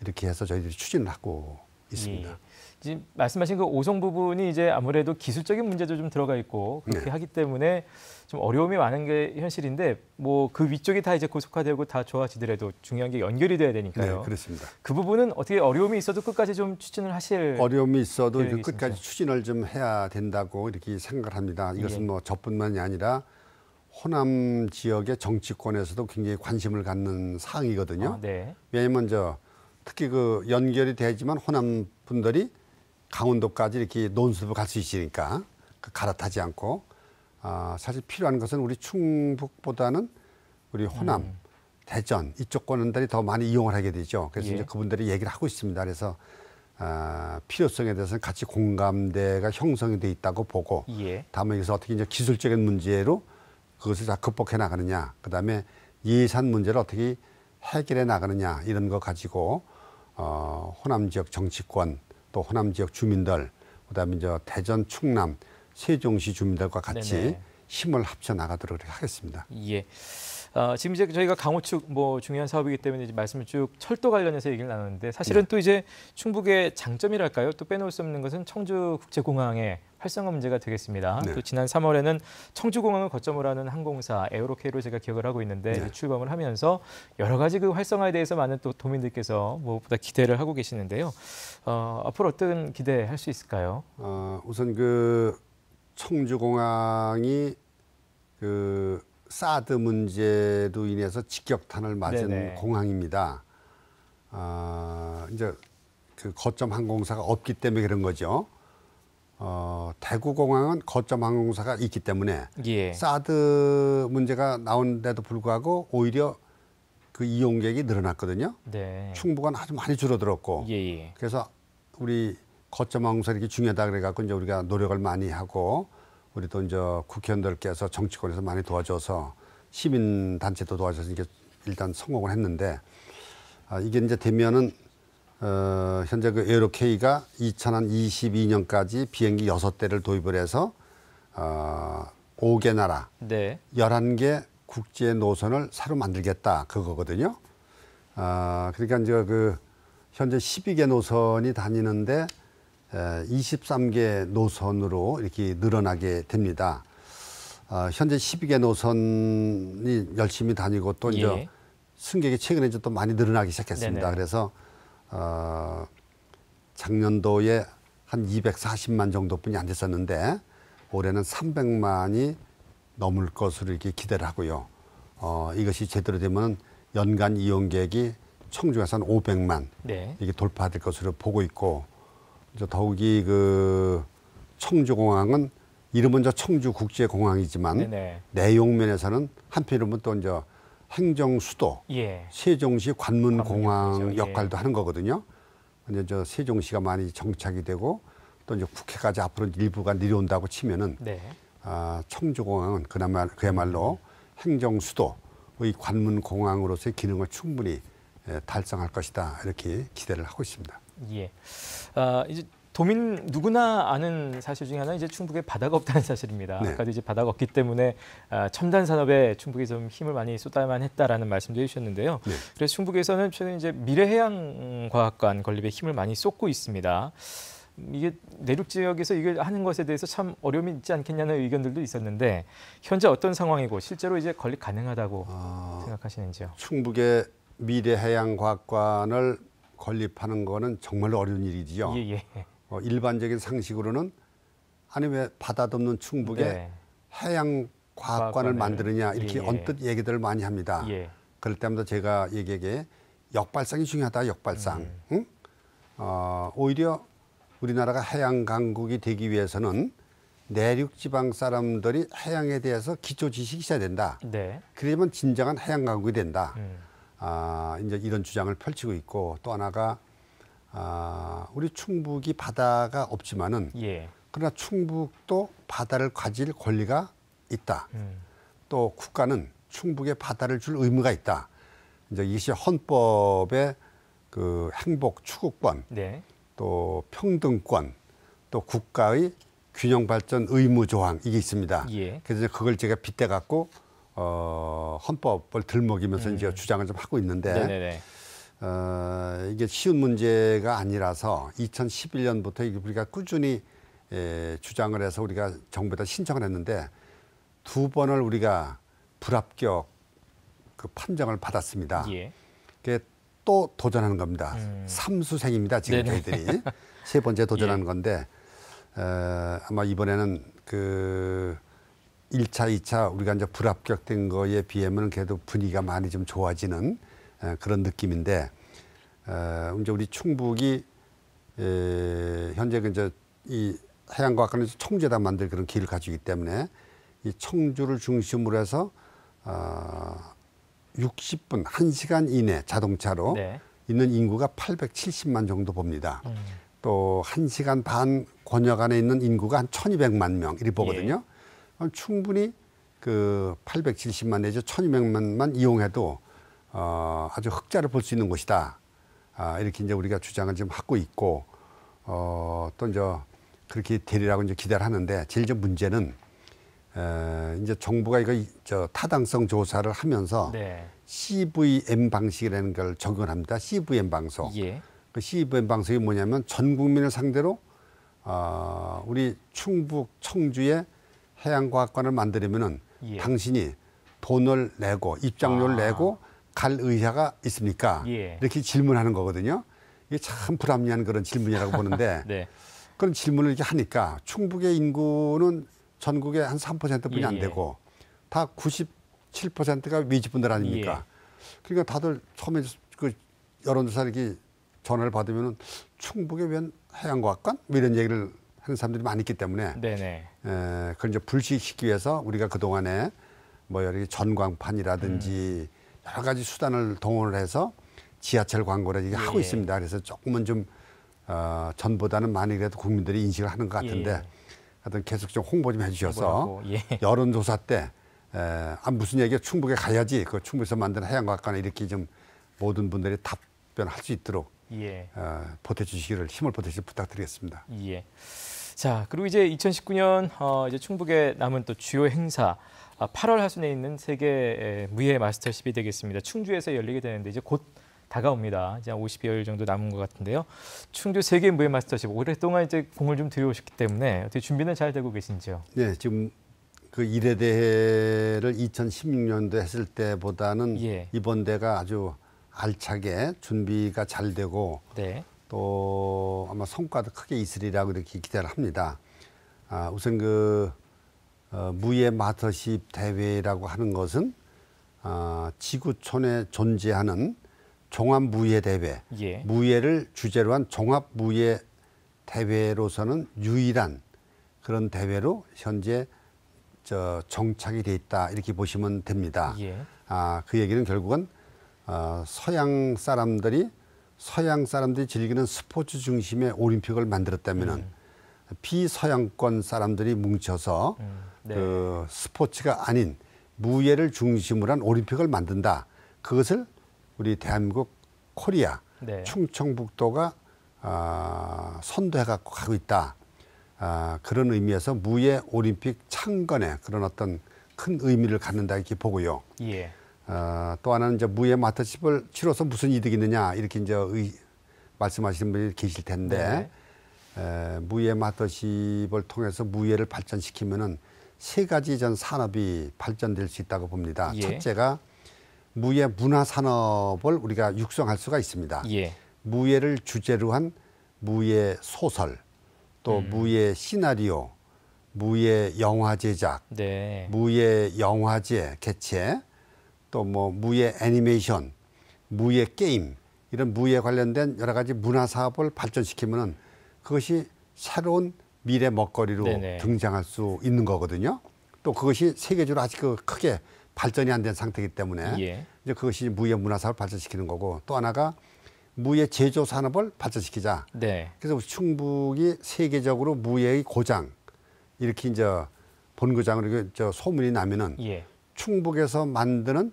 이렇게 해서 저희들이 추진을 하고 있습니다. 지금 말씀하신 그 오송 부분이 이제 아무래도 기술적인 문제도 좀 들어가 있고 그렇게 하기 때문에 좀 어려움이 많은 게 현실인데, 뭐 그 위쪽이 다 이제 고속화되고 다 좋아지더라도 중요한 게 연결이 돼야 되니까요. 네, 그렇습니다. 그 부분은 어떻게 어려움이 있어도 끝까지 좀 추진을 하실? 어려움이 있어도 계획이신가요? 끝까지 추진을 좀 해야 된다고 이렇게 생각을 합니다. 이것은 뭐 저뿐만이 아니라 호남 지역의 정치권에서도 굉장히 관심을 갖는 사항이거든요. 왜냐하면 특히 그 연결이 되지만 호남 분들이 강원도까지 이렇게 논술을 갈 수 있으니까 갈아타지 않고, 사실 필요한 것은 우리 충북보다는 우리 호남, 대전 이쪽 권원들이 더 많이 이용을 하게 되죠. 그래서 이제 그분들이 얘기를 하고 있습니다. 그래서 필요성에 대해서는 같이 공감대가 형성이 돼 있다고 보고, 다만 여기서 어떻게 이제 기술적인 문제로 그것을 다 극복해 나가느냐, 그다음에 예산 문제를 어떻게 해결해 나가느냐, 이런 거 가지고 호남 지역 정치권 또 호남 지역 주민들, 그다음에 이제 대전, 충남, 세종시 주민들과 같이 힘을 합쳐 나가도록 하겠습니다. 지금 이제 저희가 강호축 뭐 중요한 사업이기 때문에 이제 말씀을 쭉 철도 관련해서 얘기를 나눴는데, 사실은 또 이제 충북의 장점이랄까요? 또 빼놓을 수 없는 것은 청주국제공항의 활성화 문제가 되겠습니다. 또 지난 3월에는 청주공항을 거점으로 하는 항공사 에어로케이로 제가 기억을 하고 있는데 출범을 하면서 여러 가지 그 활성화에 대해서 많은 또 도민들께서 무엇보다 기대를 하고 계시는데요. 앞으로 어떤 기대할 수 있을까요? 우선 그 청주공항이 그 사드 문제로 인해서 직격탄을 맞은 공항입니다. 이제 그 거점 항공사가 없기 때문에 그런 거죠. 대구공항은 거점 항공사가 있기 때문에 사드 문제가 나온데도 불구하고 오히려 그 이용객이 늘어났거든요. 충북은 아주 많이 줄어들었고, 그래서 우리 거점 항공사 이렇게 중요하다 그래갖고 이제 우리가 노력을 많이 하고, 우리 또 이제 국회의원들께서 정치권에서 많이 도와줘서 시민 단체도 도와줘서 이게 일단 성공을 했는데, 이게 이제 되면은 현재 그 에어로케이가 2022년까지 비행기 6대를 도입을 해서 5개 나라 11개 국제 노선을 새로 만들겠다 그거거든요. 그러니까 이제 그 현재 12개 노선이 다니는데 23개 노선으로 이렇게 늘어나게 됩니다. 현재 12개 노선이 열심히 다니고 또 이제 승객이 최근에 이제 또 많이 늘어나기 시작했습니다. 그래서 작년도에 한 240만 정도뿐이 안 됐었는데 올해는 300만이 넘을 것으로 이렇게 기대를 하고요. 이것이 제대로 되면 연간 이용객이 청주에서 한 500만 네. 이게 돌파될 것으로 보고 있고, 이제 더욱이 그 청주공항은 이름은 저 청주국제공항이지만 네네. 내용 면에서는 한편으로는 또 이제 행정 수도, 예. 세종시 관문공항 관문역이죠. 예. 역할도 하는 거거든요. 이제 저 세종시가 많이 정착이 되고 또 이제 국회까지 앞으로 일부가 내려온다고 치면은 네. 청주공항은 그야말로 행정 수도의 관문공항으로서의 기능을 충분히 달성할 것이다, 이렇게 기대를 하고 있습니다. 예. 이제 도민 누구나 아는 사실 중에 하나는 이제 충북에 바다가 없다는 사실입니다. 네. 아까도 이제 바다가 없기 때문에 첨단 산업에 충북이 좀 힘을 많이 쏟아야만 했다라는 말씀도 해주셨는데요. 네. 그래서 충북에서는 최근 이제 미래해양과학관 건립에 힘을 많이 쏟고 있습니다. 이게 내륙 지역에서 이걸 하는 것에 대해서 참 어려움이 있지 않겠냐는 의견들도 있었는데 현재 어떤 상황이고 실제로 이제 건립 가능하다고 생각하시는지요? 충북의 미래해양과학관을 건립하는 거는 정말로 어려운 일이지요. 예. 일반적인 상식으로는 아니 왜 바다도 없는 충북에 네. 해양과학관을 만드느냐 이렇게 언뜻 얘기들을 많이 합니다. 예. 그럴 때마다 제가 얘기하기에 역발상이 중요하다, 역발상. 응? 오히려 우리나라가 해양 강국이 되기 위해서는 내륙 지방 사람들이 해양에 대해서 기초 지식이 있어야 된다. 네. 그러면 진정한 해양 강국이 된다. 이제 이런 주장을 펼치고 있고, 또 하나가 우리 충북이 바다가 없지만은 예. 그러나 충북도 바다를 가질 권리가 있다. 또 국가는 충북에 바다를 줄 의무가 있다. 이제 이것이 헌법의 그 행복 추구권, 네. 또 평등권, 또 국가의 균형 발전 의무 조항, 이게 있습니다. 예. 그래서 그걸 제가 빗대 갖고 헌법을 들먹이면서 이제 주장을 좀 하고 있는데, 네네네. 이게 쉬운 문제가 아니라서 2011년부터 우리가 꾸준히 주장을 해서 우리가 정부에다 신청을 했는데 2번을 우리가 불합격 그 판정을 받았습니다. 예. 그게 또 도전하는 겁니다. 삼수생입니다. 지금 네네. 저희들이 세 번째 도전하는 건데, 아마 이번에는 그 1차, 2차 우리가 이제 불합격된 거에 비하면 그래도 분위기가 많이 좀 좋아지는 그런 느낌인데, 이제 우리 충북이 현재 이제 이 해양과학관을 청주에다 만들 그런 기회를 가지고 있기 때문에 이 청주를 중심으로 해서 60분, 1시간 이내 자동차로 네. 있는 인구가 870만 정도 봅니다. 또 1시간 반 권역 안에 있는 인구가 한 1200만 명 이렇게 보거든요. 충분히 그 870만 내지 1200만만 이용해도 아주 흑자를 볼 수 있는 곳이다. 이렇게 이제 우리가 주장을 좀 하고 있고, 또 이제 그렇게 되리라고 이제 기대를 하는데, 제일 좀 문제는 이제 정부가 이거 타당성 조사를 하면서 네. CVM 방식이라는 걸 적용을 합니다. CVM 방송. 예. 그 CVM 방송이 뭐냐면 전 국민을 상대로 우리 충북 청주에 해양과학관을 만들려면은 당신이 돈을 내고 입장료를 내고 갈 의사가 있습니까? 이렇게 질문하는 거거든요. 이게 참 불합리한 그런 질문이라고 보는데 네. 그런 질문을 이렇게 하니까 충북의 인구는 전국의 한 3%뿐이 안 되고 다 97%가 외지분들 아닙니까? 그러니까 다들 처음에 그 여론조사 이렇게 전화를 받으면은 충북에 웬 해양과학관? 뭐 이런 얘기를 하는 사람들이 많이 있기 때문에 그걸 이제 불식시키기 위해서 우리가 그동안에 뭐 여러 전광판이라든지 여러 가지 수단을 동원을 해서 지하철 광고를 이게 하고 있습니다. 그래서 조금은 좀 전보다는 많이 그래도 국민들이 인식을 하는 것 같은데 하여튼 계속 좀 홍보 좀 해주셔서 여론조사 때 무슨 얘기야, 충북에 가야지, 그 충북에서 만든 해양과학관에 이렇게 좀 모든 분들이 답변할 수 있도록 보태주시기를, 힘을 보태주시길 부탁드리겠습니다. 자, 그리고 이제 2019년 이제 충북에 남은 또 주요 행사 8월 하순에 있는 세계 무예 마스터십이 되겠습니다. 충주에서 열리게 되는데 이제 곧 다가옵니다. 이제 한 50여일 정도 남은 것 같은데요. 충주 세계 무예 마스터십 오랫동안 이제 공을 좀 들여오셨기 때문에 어떻게 준비는 잘 되고 계신지요? 네, 지금 그 1회 대회를 2016년도 했을 때보다는 이번 대가 아주 알차게 준비가 잘 되고 또 아마 성과도 크게 있으리라고 이렇게 기대를 합니다. 우선 그 무예 마스터십 대회라고 하는 것은 지구촌에 존재하는 종합무예대회, 예. 무예를 주제로 한 종합무예 대회로서는 유일한 그런 대회로 현재 정착이 돼 있다 이렇게 보시면 됩니다. 예. 그 얘기는 결국은 서양 사람들이 즐기는 스포츠 중심의 올림픽을 만들었다면은 비서양권 사람들이 뭉쳐서 네. 그 스포츠가 아닌 무예를 중심으로 한 올림픽을 만든다. 그것을 우리 대한민국 코리아 네. 충청북도가 선도해 갖고 가고 있다. 그런 의미에서 무예 올림픽 창건에 그런 어떤 큰 의미를 갖는다 이렇게 보고요. 예. 또 하나는 이제 무예 마스터십을 치러서 무슨 이득이 있느냐 이렇게 이제 말씀하시는 분이 계실 텐데 무예 마스터십을 통해서 무예를 발전시키면은 세 가지 전 산업이 발전될 수 있다고 봅니다. 예. 첫째가 무예 문화 산업을 우리가 육성할 수가 있습니다. 예. 무예를 주제로 한 무예 소설, 또 무예 시나리오, 무예 영화 제작, 네. 무예 영화제 개최, 또 뭐 무예 애니메이션, 무예 게임 이런 무예 관련된 여러 가지 문화 사업을 발전시키면은 그것이 새로운 미래 먹거리로 네네. 등장할 수 있는 거거든요. 또 그것이 세계적으로 아직 크게 발전이 안 된 상태이기 때문에 예. 이제 그것이 무예 문화 사업을 발전시키는 거고 또 하나가 무예 제조 산업을 발전시키자. 네. 그래서 우리 충북이 세계적으로 무예의 고장 이렇게 이제 본고장으로 소문이 나면은 예. 충북에서 만드는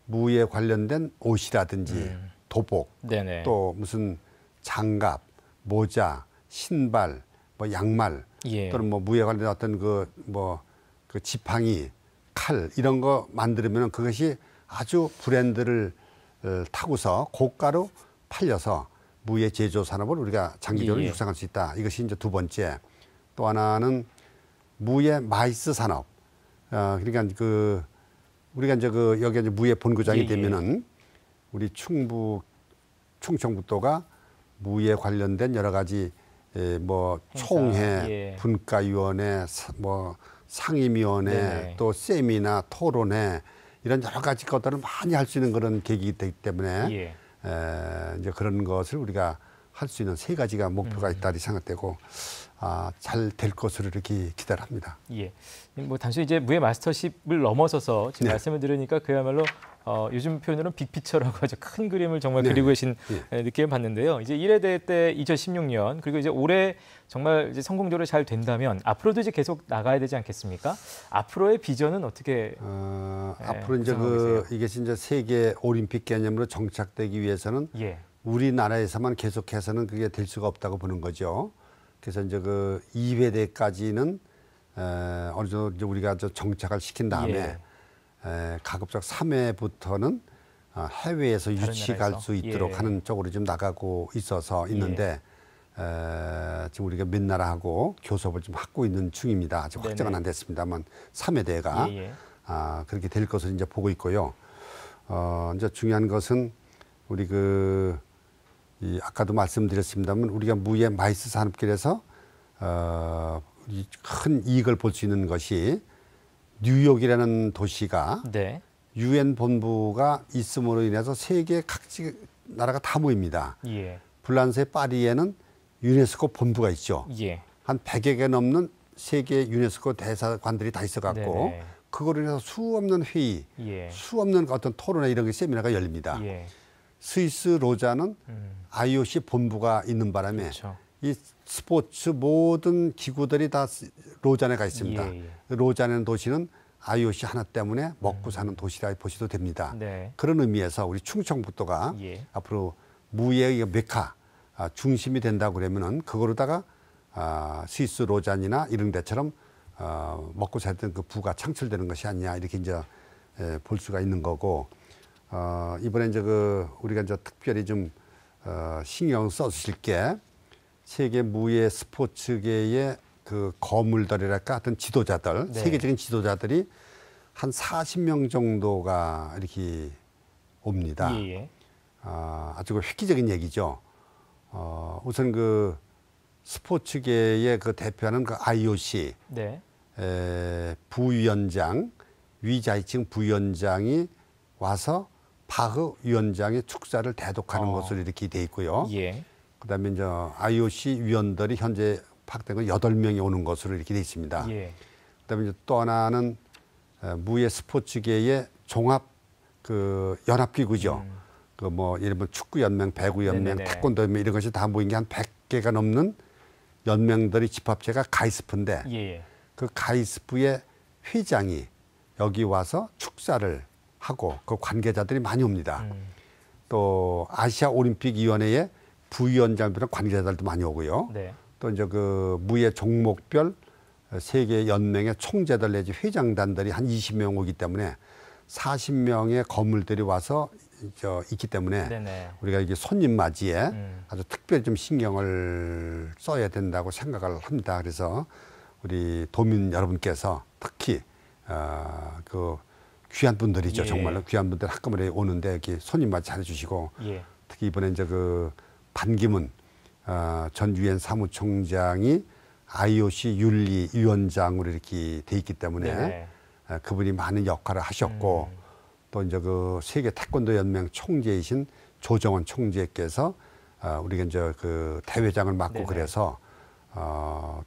무예 관련된 옷이라든지 도복, 네네. 또 무슨 장갑, 모자, 신발, 뭐 양말, 예. 또는 뭐 무예 관련된 어떤 그 지팡이, 칼 이런 거 만들면 그것이 아주 브랜드를 타고서 고가로 팔려서 무예 제조 산업을 우리가 장기적으로 예. 육성할 수 있다. 이것이 이제 두 번째. 또 하나는 무예 마이스 산업. 그러니까 우리가 이제 여기 이제 무예 본고장이 예. 되면은 우리 충청북도가 무예 관련된 여러 가지 뭐 행사, 총회, 예. 분과위원회, 뭐 상임위원회, 네네. 또 세미나, 토론회 이런 여러 가지 것들을 많이 할 수 있는 그런 계기이기 때문에 예. 이제 그런 것을 우리가 할 수 있는 세 가지가 목표가 있다 이 생각되고 잘 될 것으로 이렇게 기대합니다. 예. 뭐 단순히 이제 무예 마스터십을 넘어서서 지금 네. 말씀을 들으니까 그야말로 요즘 표현으로는 빅피처라고 하죠. 큰 그림을 정말 네. 그리고 계신 네. 느낌을 받는데요. 이제 1회 대회 때 2016년 그리고 이제 올해 정말 이제 성공적으로 잘 된다면 앞으로도 이제 계속 나가야 되지 않겠습니까? 앞으로의 비전은 어떻게 앞으로 이제 구상하고 계세요? 이것이 이제 세계 올림픽 개념으로 정착되기 위해서는 예. 우리나라에서만 계속해서는 그게 될 수가 없다고 보는 거죠. 그래서 이제 2회 대까지는 어느 정도 이제 우리가 정착을 시킨 다음에 가급적 3회부터는 해외에서 다른 유치할 나라에서? 수 있도록 예. 하는 쪽으로 좀 나가고 있는데 지금 우리가 몇 나라하고 교섭을 좀 하고 있는 중입니다. 아직 네네. 확정은 안 됐습니다만 3회 대가 예. 그렇게 될 것을 이제 보고 있고요. 이제 중요한 것은 우리 아까도 말씀드렸습니다만 우리가 무예 마이스 산업길에서 큰 이익을 볼 수 있는 것이 뉴욕이라는 도시가 네. 유엔 본부가 있음으로 인해서 세계 각지 나라가 다 모입니다. 예. 프랑스의 파리에는 유네스코 본부가 있죠. 예. 한 100여 개 넘는 세계 유네스코 대사관들이 다 있어갖고 네네. 그거로 인해서 수없는 회의, 예. 수없는 어떤 토론회 이런 게 세미나가 열립니다. 예. 스위스 로자는 IOC 본부가 있는 바람에 그렇죠. 이 스포츠 모든 기구들이 다 로잔에 가 있습니다. 예. 로잔이라는 도시는 IOC 하나 때문에 먹고 사는 도시라 보셔도 됩니다. 네. 그런 의미에서 우리 충청북도가 예. 앞으로 무예의 메카 중심이 된다고 그러면은 그거로다가 스위스 로잔이나 이런 데처럼 먹고 살던 그 부가 창출되는 것이 아니냐 이렇게 이제 볼 수가 있는 거고 이번에 이제 우리가 이제 특별히 좀 신경 써주실 게 세계 무예 스포츠계의 그 거물들이랄까 하여튼 지도자들 네. 세계적인 지도자들이 한 40명 정도가 이렇게 옵니다. 예. 아주 획기적인 얘기죠. 우선 스포츠계의 대표하는 IOC, 네. 부위원장, 위자이칭 부위원장이 와서 파흐 위원장의 축사를 대독하는 것으로 이렇게 돼 있고요. 예. 그다음에 이제 IOC 위원들이 현재 파악된 건 8명이 오는 것으로 이렇게 돼 있습니다. 예. 그다음에 이제 또 하나는 무예 스포츠계의 종합 그 연합기구죠. 그 뭐 예를 들면 축구 연맹, 배구 연맹, 태권도 연맹 이런 것이 다 모인 게 한 100개가 넘는 연맹들이 집합체가 가이스프인데 예. 그 가이스프의 회장이 여기 와서 축사를 하고 그 관계자들이 많이 옵니다. 또 아시아 올림픽 위원회의 부위원장들은 관계자들도 많이 오고요. 네. 또 이제 그 무예 종목별 세계 연맹의 총재들 내지 회장단들이 한 20명 오기 때문에 40명의 건물들이 와서 있기 때문에 네네. 우리가 이게 손님 맞이에 아주 특별히 좀 신경을 써야 된다고 생각을 합니다. 그래서 우리 도민 여러분께서 특히 그 귀한 분들이죠. 예. 정말로 귀한 분들 한꺼번에 오는데 여기 손님 맞이 잘해주시고 예. 특히 이번에 이제 그 반기문 전 유엔 사무총장이 IOC 윤리위원장으로 이렇게 돼 있기 때문에 그분이 많은 역할을 하셨고 또 이제 그 세계 태권도 연맹 총재이신 조정원 총재께서 우리가 이제 그 대회장을 맡고 네네. 그래서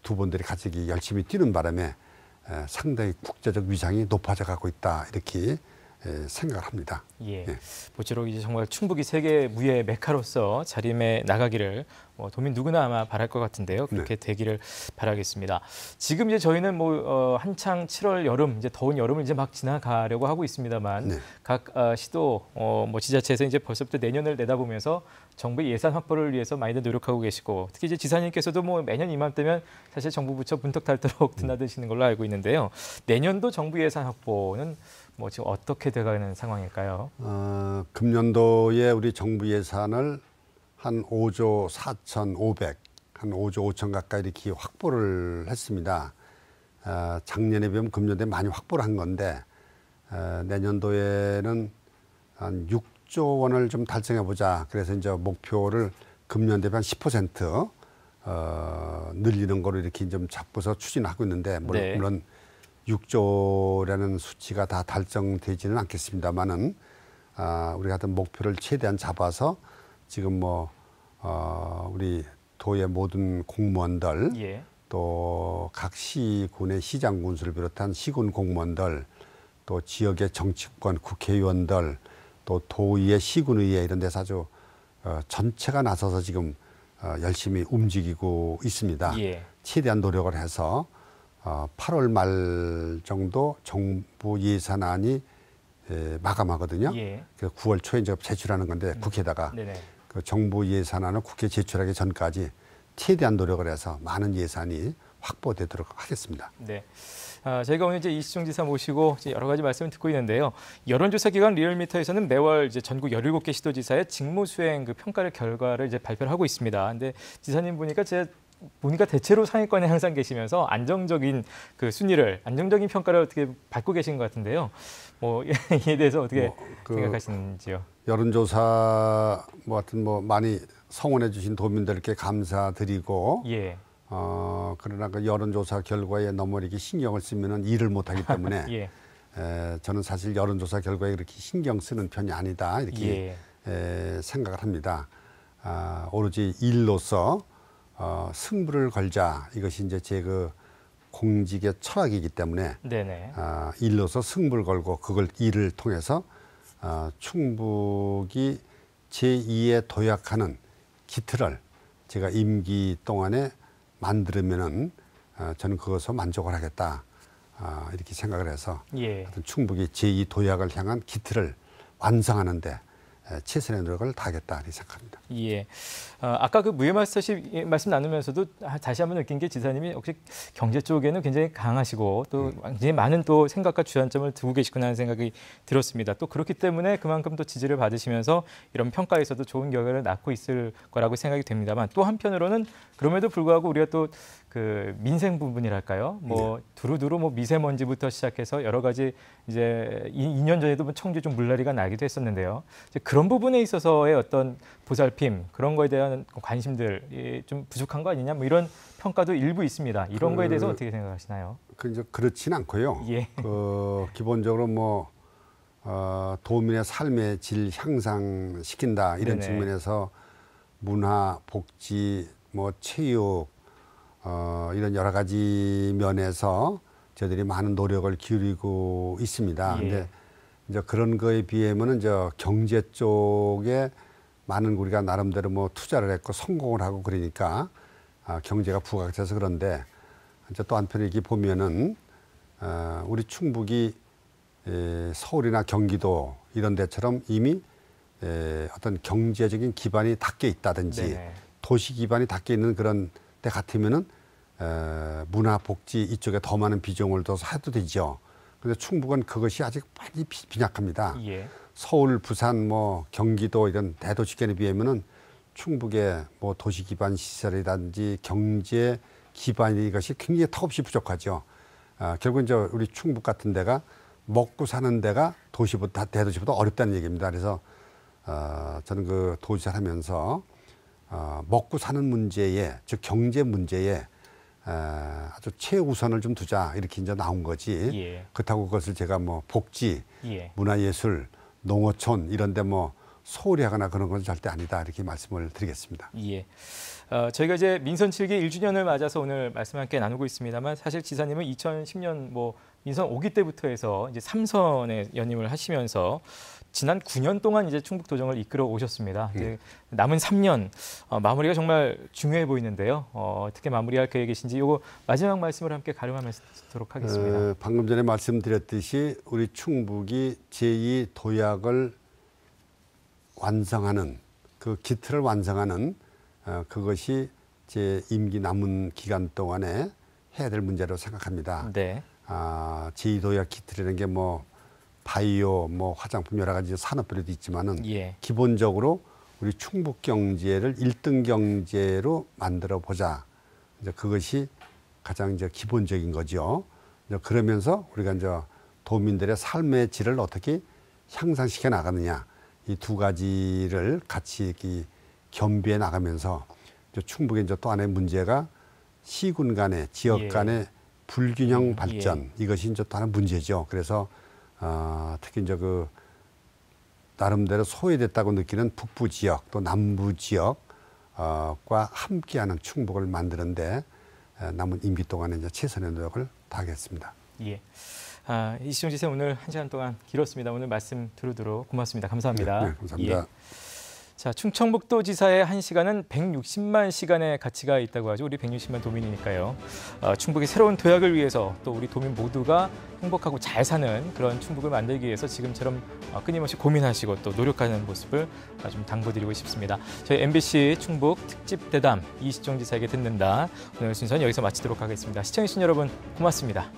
두 분들이 같이 열심히 뛰는 바람에 상당히 국제적 위상이 높아져 가고 있다 이렇게 생각을 합니다. 예. 예. 모쪼록 이제 정말 충북이 세계 무예 메카로서 자리매 나가기를 도민 누구나 아마 바랄 것 같은데요. 그렇게 되기를 바라겠습니다. 지금 이제 저희는 한창 7월 여름 이제 더운 여름을 이제 막 지나가려고 하고 있습니다만 각 시도 지자체에서 이제 벌써부터 내년을 내다보면서 정부의 예산 확보를 위해서 많이들 노력하고 계시고 특히 이제 지사님께서도 매년 이맘때면 사실 정부 부처 문턱 닳도록 드나드시는 걸로 알고 있는데요. 내년도 정부 예산 확보는 지금 어떻게 돼가는 상황일까요? 금년도에 우리 정부 예산을 한 5조 4,500, 한 5조 5천 가까이 이렇게 확보를 했습니다. 작년에 비하면 금년도에 많이 확보를 한 건데 내년도에는 한 6조 원을 좀 달성해 보자. 그래서 이제 목표를 금년 대비 한 10% 늘리는 거로 이렇게 좀 잡고서 추진하고 있는데 물론 6조라는 수치가 다 달성되지는 않겠습니다만은 우리가 하여튼 목표를 최대한 잡아서 지금 우리 도의 모든 공무원들 또 각 시군의 시장 군수를 비롯한 시군 공무원들 또 지역의 정치권 국회의원들 또 도의회 시군의회 이런 데서 아주 전체가 나서서 지금 열심히 움직이고 있습니다. 최대한 노력을 해서 8월 말 정도 정부 예산안이 마감하거든요. 그래서 9월 초에 이제 제출하는 건데 국회에다가 그 정부 예산안을 국회 제출하기 전까지 최대한 노력을 해서 많은 예산이 확보되도록 하겠습니다. 네. 저희가 오늘 이제 이시중 지사 모시고 여러 가지 말씀을 듣고 있는데요. 여론조사 기관 리얼미터에서는 매월 이제 전국 17개 시도지사의 직무 수행 그 평가를 결과를 이제 발표를 하고 있습니다. 근데 지사님 보니까 대체로 상위권에 항상 계시면서 안정적인 그 순위를 안정적인 평가를 어떻게 받고 계신 것 같은데요. 이에 대해서 어떻게 생각하시는지요? 여론조사 하여튼 많이 성원해 주신 도민들께 감사드리고 그러나 그 여론조사 결과에 너무 이렇게 신경을 쓰면은 일을 못하기 때문에 저는 사실 여론조사 결과에 그렇게 신경 쓰는 편이 아니다 이렇게 생각을 합니다. 오로지 일로서 승부를 걸자 이것이 이제 제 그 공직의 철학이기 때문에 일로서 승부를 걸고 그걸 일을 통해서 충북이 제2에 도약하는 기틀을 제가 임기 동안에 만들면은 저는 그것으로 만족을 하겠다 이렇게 생각을 해서 충북이 제2 도약을 향한 기틀을 완성하는데 최선의 노력을 다하겠다 이렇게 생각합니다. 아까 그 무예 마스터십 말씀 나누면서도 다시 한번 느낀 게 지사님이 혹시 경제 쪽에는 굉장히 강하시고 또 굉장히 많은 또 생각과 주안점을 두고 계시구나 하는 생각이 들었습니다. 또 그렇기 때문에 그만큼 또 지지를 받으시면서 이런 평가에서도 좋은 결과를 낳고 있을 거라고 생각이 됩니다만 또 한편으로는 그럼에도 불구하고 우리가 또 그 민생 부분이랄까요? 뭐 두루두루 뭐 미세먼지부터 시작해서 여러 가지 이제 2년 전에도 뭐 청주 좀 물난리가 나기도 했었는데요. 이제 그런 부분에 있어서의 어떤 보살핌 그런 거에 대한 관심들이 좀 부족한 거 아니냐 뭐 이런 평가도 일부 있습니다. 이런 거에 대해서 어떻게 생각하시나요? 이제 그렇진 않고요. 예. 기본적으로 뭐 도민의 삶의 질 향상시킨다 이런 네네. 측면에서 문화, 복지, 뭐 체육 이런 여러 가지 면에서 저희들이 많은 노력을 기울이고 있습니다. 예. 근데 이제 그런 거에 비하면은 경제 쪽에 많은 우리가 나름대로 뭐 투자를 했고 성공을 하고 그러니까 경제가 부각돼서 그런데 이제 또 한편에 이렇게 보면은 우리 충북이 서울이나 경기도 이런 데처럼 이미 어떤 경제적인 기반이 닦여 있다든지 네네. 도시 기반이 닦여 있는 그런 때 같으면은 문화, 복지 이쪽에 더 많은 비중을 둬서 해도 되죠. 그런데 충북은 그것이 아직 많이 빈약합니다. 예. 서울, 부산, 뭐 경기도 이런 대도시권에 비하면은 충북의 뭐 도시 기반 시설이라든지 경제 기반 이것이 굉장히 턱없이 부족하죠. 결국 이제 우리 충북 같은 데가 먹고 사는 데가 도시보다 대도시보다 어렵다는 얘기입니다. 그래서 저는 그 도지사를 하면서 먹고 사는 문제에 즉 경제 문제에 아주 최우선을 좀 두자 이렇게 이제 나온 거지. 예. 그렇다고 그것을 제가 뭐 복지, 예. 문화예술, 농어촌 이런데 뭐 소홀히 하거나 그런 건 절대 아니다 이렇게 말씀을 드리겠습니다. 예. 저희가 이제 민선 7기 1주년을 맞아서 오늘 말씀 함께 나누고 있습니다만 사실 지사님은 2010년 뭐 민선 5기 때부터 해서 이제 3선에 연임을 하시면서 지난 9년 동안 이제 충북 도정을 이끌어 오셨습니다. 이제 남은 3년 마무리가 정말 중요해 보이는데요. 어떻게 마무리할 계획이신지 이거 마지막 말씀을 함께 가름하면서 듣도록 하겠습니다. 방금 전에 말씀드렸듯이 우리 충북이 제2 도약을 완성하는 그 기틀을 완성하는 그것이 제 임기 남은 기간 동안에 해야 될 문제라고 생각합니다. 네. 제2 도약 기틀이라는 게 뭐 바이오, 뭐 화장품 여러 가지 산업별로도 있지만은 예. 기본적으로 우리 충북 경제를 1등 경제로 만들어 보자. 이제 그것이 가장 이제 기본적인 거죠. 이제 그러면서 우리가 이제 도민들의 삶의 질을 어떻게 향상시켜 나가느냐 이 두 가지를 같이 겸비해 나가면서 이제 충북의 이제 또 하나의 문제가 시군 간의 지역 간의 불균형 발전 이것이 이제 또 하나 문제죠. 그래서 특히 이제 그 나름대로 소외됐다고 느끼는 북부 지역 또 남부 지역과 함께하는 충북을 만드는데 남은 임기 동안에 이제 최선의 노력을 다하겠습니다. 예. 이시정 지사 오늘 1시간 동안 길었습니다. 오늘 말씀 두루두루 고맙습니다. 감사합니다. 네, 감사합니다. 예. 자, 충청북도 지사의 1시간은 160만 시간의 가치가 있다고 하죠. 우리 160만 도민이니까요. 충북의 새로운 도약을 위해서 또 우리 도민 모두가 행복하고 잘 사는 그런 충북을 만들기 위해서 지금처럼 끊임없이 고민하시고 또 노력하는 모습을 좀 당부드리고 싶습니다. 저희 MBC 충북 특집 대담 이시정 지사에게 듣는다. 오늘 순서는 여기서 마치도록 하겠습니다. 시청해주신 여러분 고맙습니다.